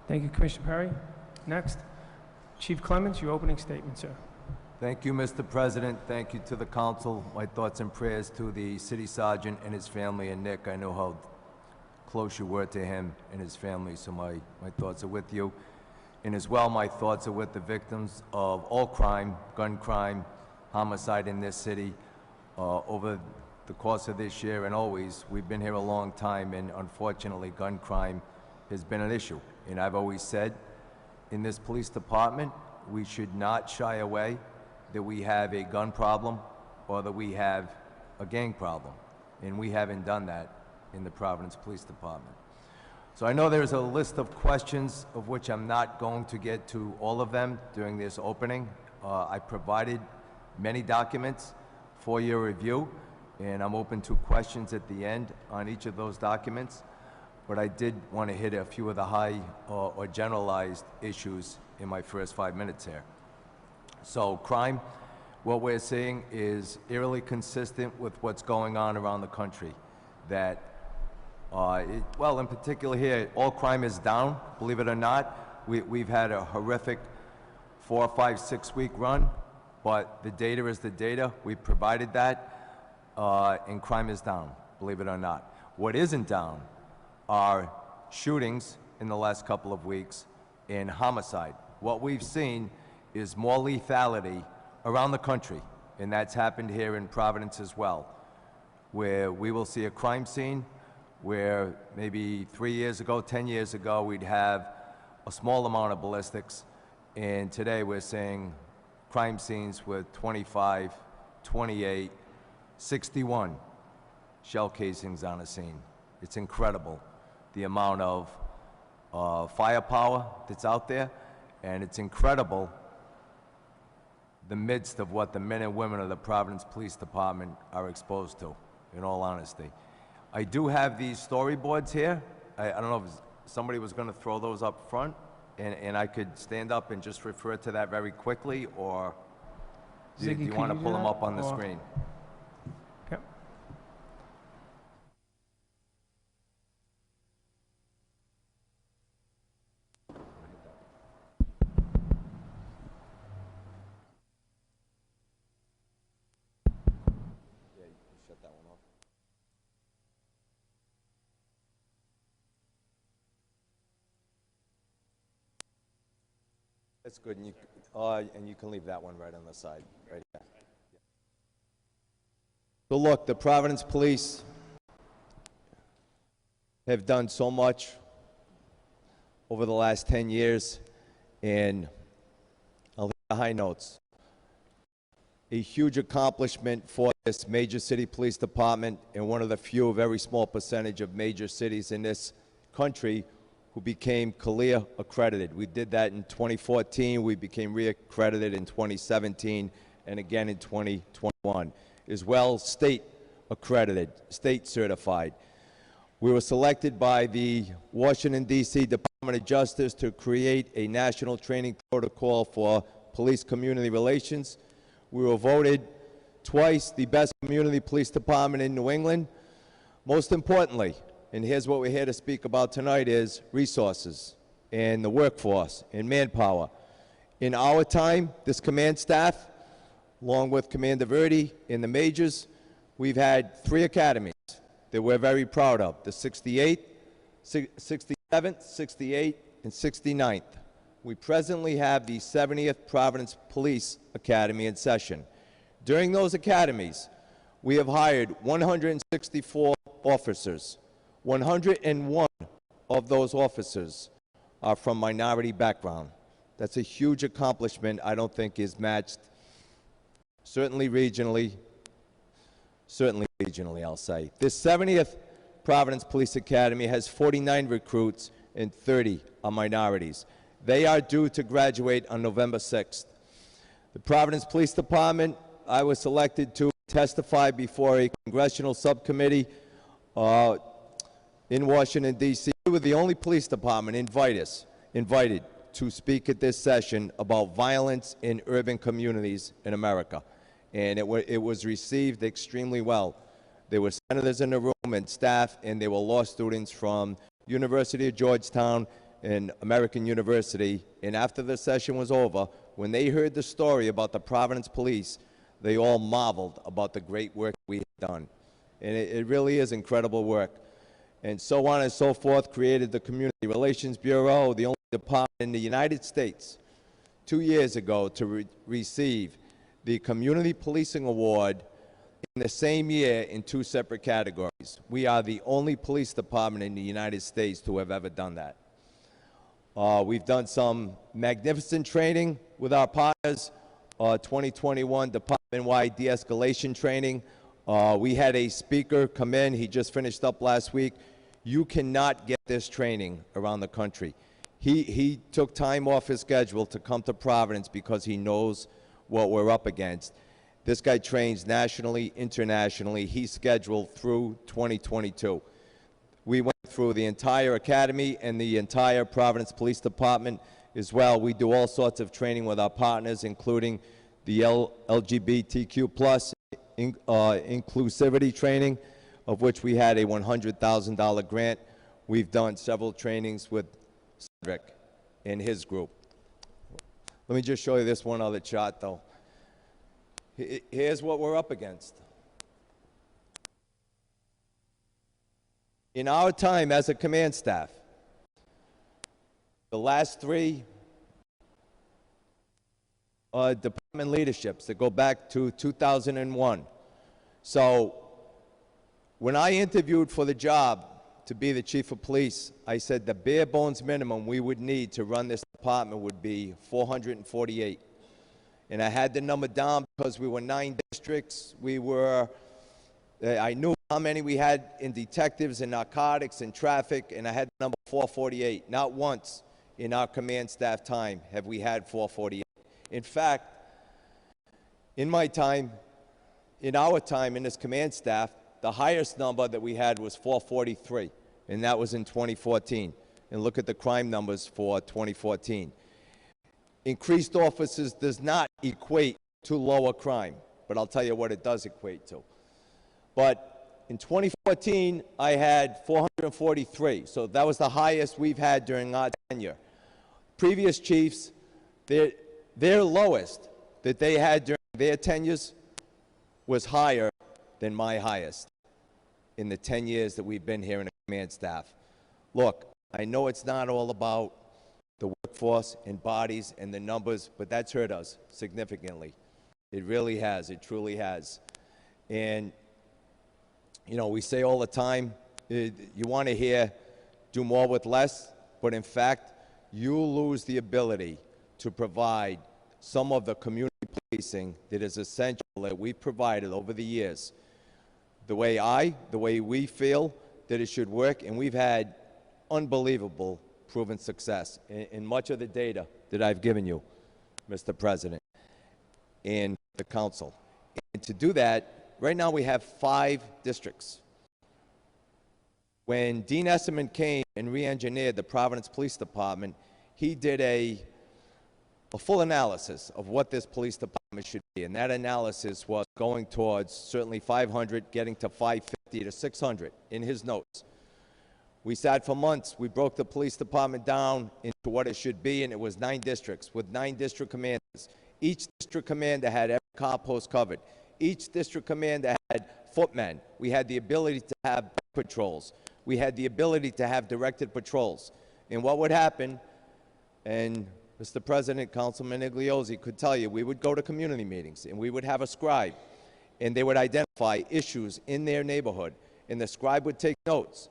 Thank you, Commissioner Perry. Next, Chief Clements, your opening statement, sir. Thank you, Mr. President. Thank you to the council. My thoughts and prayers to the city sergeant and his family, and Nick, I know how close you were to him and his family, so my thoughts are with you. And as well, my thoughts are with the victims of all crime, gun crime, homicide in this city. Over the course of this year and always, we've been here a long time, and unfortunately, gun crime has been an issue. And I've always said, in this police department, we should not shy away that we have a gun problem or that we have a gang problem. And we haven't done that in the Providence Police Department. So I know there's a list of questions of which I'm not going to get to all of them during this opening. I provided many documents for your review, and I'm open to questions at the end on each of those documents. But I did want to hit a few of the high or generalized issues in my first 5 minutes here. So crime, what we're seeing is eerily consistent with what's going on around the country. That, well, in particular here, all crime is down, believe it or not. We've had a horrific 4, 5, 6 week run, but the data is the data. We provided that, and crime is down, believe it or not. What isn't down are shootings in the last couple of weeks and homicide. What we've seen is more lethality around the country, and that's happened here in Providence as well, where we will see a crime scene where maybe 3 years ago, 10 years ago, we'd have a small amount of ballistics, and today we're seeing crime scenes with 25, 28, 61 shell casings on a scene. It's incredible, the amount of firepower that's out there, and it's incredible the midst of what the men and women of the Providence Police Department are exposed to, in all honesty. I do have these storyboards here. I don't know if somebody was going to throw those up front, and I could stand up and just refer to that very quickly, or do you want to pull them up on the screen? Yep. That's good, and you can leave that one right on the side, right here. So look, the Providence Police have done so much over the last 10 years, and I'll hit the high notes. A huge accomplishment for this major city police department, and one of the few, very small percentage of major cities in this country who became CALEA accredited. We did that in 2014. We became reaccredited in 2017 and again in 2021. As well, state accredited, state certified. We were selected by the Washington, D.C. Department of Justice to create a national training protocol for police community relations. We were voted twice the best community police department in New England. Most importantly, and here's what we're here to speak about tonight, is resources and the workforce and manpower. In our time, this command staff, along with Commander Verdi and the majors, we've had 3 academies that we're very proud of: the 68th, 67th, 68th, and 69th. We presently have the 70th Providence Police Academy in session. During those academies, we have hired 164 officers. 101 of those officers are from minority background. That's a huge accomplishment. I don't think is matched, certainly regionally, I'll say. This 70th Providence Police Academy has 49 recruits and 30 are minorities. They are due to graduate on November 6th. The Providence Police Department, I was selected to testify before a congressional subcommittee in Washington, D.C. We were the only police department invited to speak at this session about violence in urban communities in America. And it was received extremely well. There were senators in the room and staff, and there were law students from University of Georgetown in American University, and after the session was over, when they heard the story about the Providence Police, they all marveled about the great work we had done. And it really is incredible work. And so on and so forth, created the Community Relations Bureau, the only department in the United States 2 years ago to receive the Community Policing Award in the same year in 2 separate categories. We are the only police department in the United States to have ever done that. We've done some magnificent training with our partners, 2021 department-wide de-escalation training. We had a speaker come in, he just finished up last week. You cannot get this training around the country. He took time off his schedule to come to Providence because he knows what we're up against. This guy trains nationally, internationally. He's scheduled through 2022. We went through the entire academy and the entire Providence Police Department as well. We do all sorts of training with our partners, including the LGBTQ plus inclusivity training, of which we had a $100,000 grant. We've done several trainings with Cedric and his group. Let me just show you this one other chart, though. Here's what we're up against. In our time as a command staff, the last 3 department leaderships that go back to 2001. So when I interviewed for the job to be the chief of police, I said the bare bones minimum we would need to run this department would be 448. And I had the number down because we were 9 districts. I knew how many we had in detectives and narcotics and traffic, and I had the number 448. Not once in our command staff time have we had 448. In fact, in my time, in our time in this command staff, the highest number that we had was 443, and that was in 2014. And look at the crime numbers for 2014. Increased officers does not equate to lower crime, but I'll tell you what it does equate to. But in 2014, I had 443, so that was the highest we've had during our tenure. Previous chiefs, their lowest that they had during their tenures was higher than my highest in the 10 years that we've been here in the command staff. Look, I know it's not all about the workforce and bodies and the numbers, but that's hurt us significantly. It really has. It truly has. And, you know, we say all the time, you want to hear do more with less, but in fact, you lose the ability to provide some of the community policing that is essential that we've provided over the years. The way we feel that it should work, and we've had unbelievable proven success in much of the data that I've given you, Mr. President, and the council. And to do that, right now we have 5 districts. When Dean Esserman came and re-engineered the Providence Police Department, he did a full analysis of what this police department should be, and that analysis was going towards certainly 500, getting to 550 to 600 in his notes. We sat for months. We broke the police department down into what it should be, and it was 9 districts with 9 district commanders. Each district commander had every car post covered. Each district commander had footmen. We had the ability to have patrols. We had the ability to have directed patrols. And what would happen, and Mr. President, Councilman Igliozzi could tell you, we would go to community meetings, and we would have a scribe, and they would identify issues in their neighborhood, and the scribe would take notes.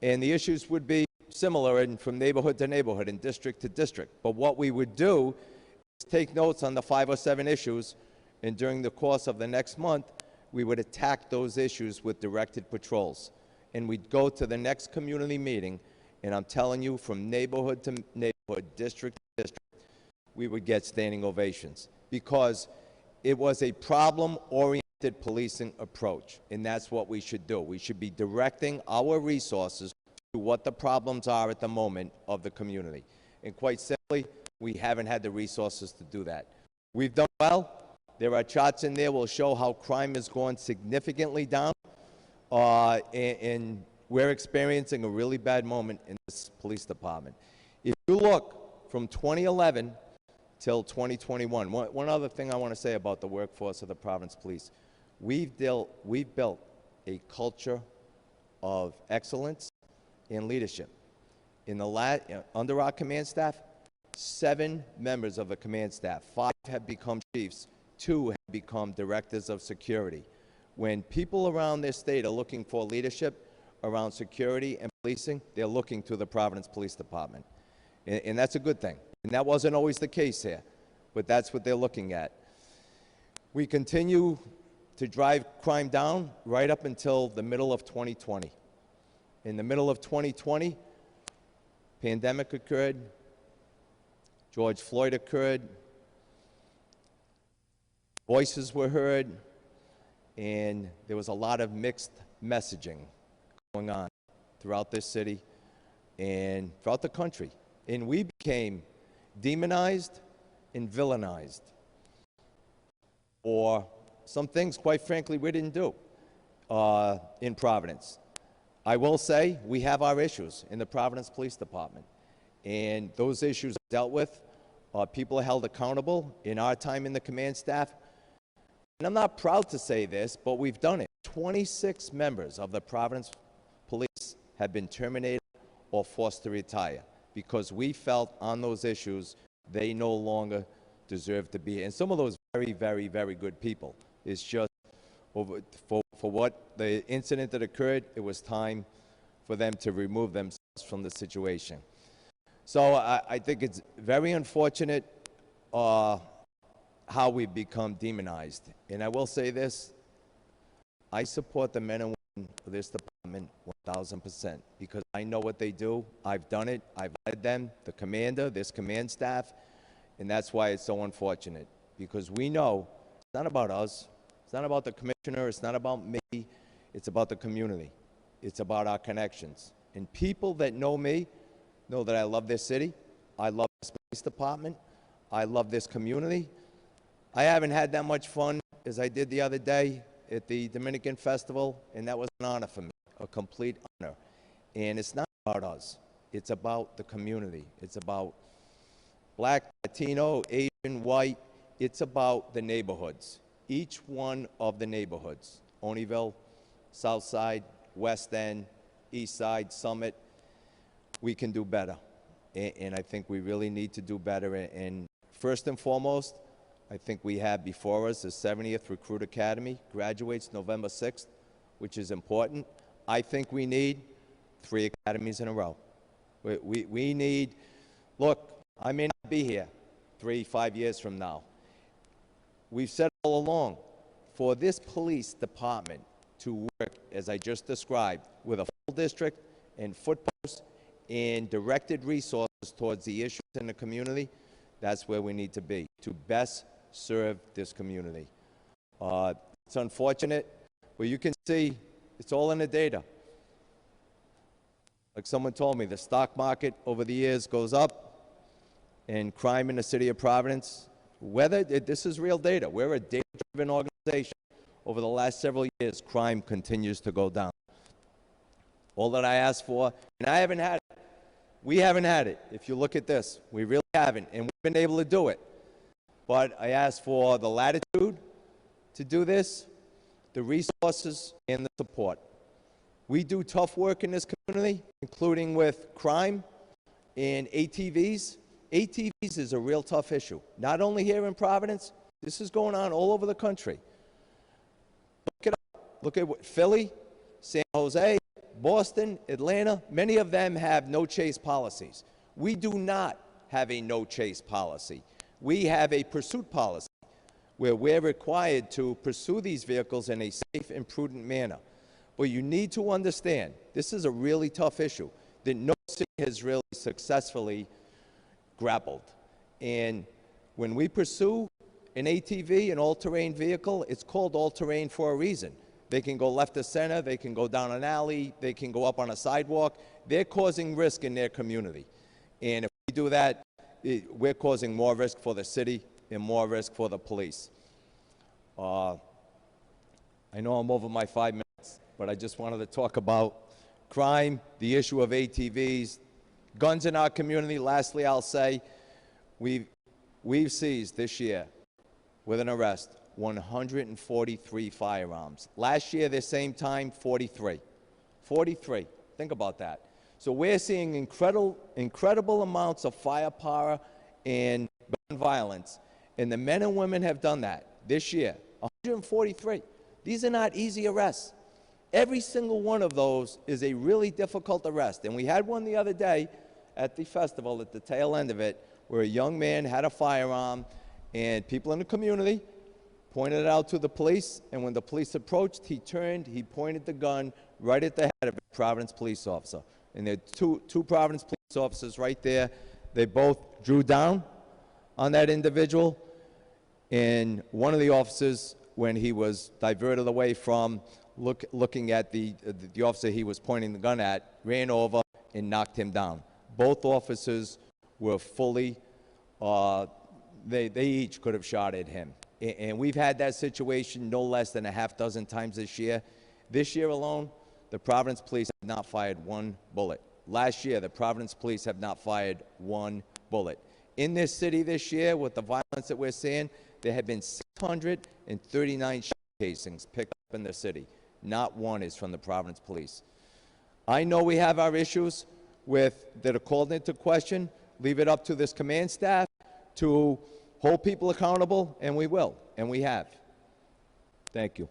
And the issues would be similar from neighborhood to neighborhood and district to district. But what we would do is take notes on the 5 or 7 issues, and during the course of the next month, we would attack those issues with directed patrols. And we'd go to the next community meeting, and I'm telling you, from neighborhood to neighborhood, district to district, we would get standing ovations because it was a problem-oriented policing approach, and that's what we should do. We should be directing our resources to what the problems are at the moment of the community. And quite simply, we haven't had the resources to do that. We've done well. There are charts in there that will show how crime has gone significantly down, and we're experiencing a really bad moment in this police department. If you look from 2011 till 2021, one other thing I want to say about the workforce of the Providence Police, we've built a culture of excellence and leadership. Under our command staff, 7 members of the command staff, 5 have become chiefs, 2 have become directors of security. When people around this state are looking for leadership around security and policing, they're looking to the Providence Police Department. And that's a good thing. And that wasn't always the case here, but that's what they're looking at. We continue to drive crime down right up until the middle of 2020. In the middle of 2020, pandemic occurred, George Floyd occurred, voices were heard, and there was a lot of mixed messaging going on throughout this city and throughout the country. And we became demonized and villainized for some things, quite frankly, we didn't do in Providence. I will say we have our issues in the Providence Police Department, and those issues are dealt with. People are held accountable in our time in the command staff. And I'm not proud to say this, but we've done it. 26 members of the Providence Police have been terminated or forced to retire because we felt on those issues they no longer deserve to be. And some of those very, very, very good people. It's just for what the incident that occurred, it was time for them to remove themselves from the situation. So I think it's very unfortunate how we've become demonized. And I will say this, I support the men and women of this department 1,000% because I know what they do. I've done it. I've led them, the commander, this command staff, and that's why it's so unfortunate because we know it's not about us. It's not about the commissioner. It's not about me. It's about the community. It's about our connections. And people that know me know that I love this city. I love this police department. I love this community. I haven't had that much fun as I did the other day at the Dominican Festival, and that was an honor for me, a complete honor. And it's not about us. It's about the community. It's about black, Latino, Asian, white. It's about the neighborhoods. Each one of the neighborhoods, Oneyville, South Side, West End, East Side, Summit, we can do better. And I think we really need to do better. And first and foremost, I think we have before us the 70th Recruit Academy, graduates November 6th, which is important. I think we need 3 academies in a row. We need, look, I may not be here 3-5 years from now. We've said all along, for this police department to work, as I just described, with a full district and foot posts and directed resources towards the issues in the community, that's where we need to be, to best serve this community. It's unfortunate, but you can see it's all in the data. Like someone told me, the stock market over the years goes up, and crime in the city of Providence, this is real data. We're a data-driven organization. Over the last several years, crime continues to go down. All that I asked for, and I haven't had it. We haven't had it. If you look at this, we really haven't, and we've been able to do it. But I asked for the latitude to do this, the resources, and the support. We do tough work in this community, including with crime and ATVs. ATVs is a real tough issue. Not only here in Providence, this is going on all over the country. Look it up. Look at Philly, San Jose, Boston, Atlanta. Many of them have no chase policies. We do not have a no chase policy. We have a pursuit policy where we're required to pursue these vehicles in a safe and prudent manner. But you need to understand, this is a really tough issue that no city has really successfully grappled. And when we pursue an ATV, an all-terrain vehicle, it's called all-terrain for a reason. They can go left to center, they can go down an alley, they can go up on a sidewalk. They're causing risk in their community. And if we do that, we're causing more risk for the city and more risk for the police. I know I'm over my 5 minutes, but I just wanted to talk about crime, the issue of ATVs, Guns in our community, lastly, I'll say, we've seized this year, with an arrest, 143 firearms. Last year, this same time, 43. 43. Think about that. So we're seeing incredible amounts of firepower and gun violence, and the men and women have done that this year. 143. These are not easy arrests. Every single one of those is a really difficult arrest. And we had one the other day at the festival, at the tail end of it, where a young man had a firearm, and people in the community pointed it out to the police, and when the police approached, he turned, he pointed the gun right at the head of a Providence police officer. And there are two Providence police officers right there. They both drew down on that individual, and one of the officers, when he was diverted away from looking at the officer he was pointing the gun at, ran over and knocked him down. Both officers were fully, they each could have shot at him. And we've had that situation no less than a half dozen times this year. This year alone, the Providence police have not fired one bullet. Last year, the Providence police have not fired one bullet. In this city this year, with the violence that we're seeing, there have been 639 shell casings picked up in the city. Not one is from the Providence police. I know we have our issues that are called into question. Leave it up to this command staff to hold people accountable, and we will, and we have. Thank you.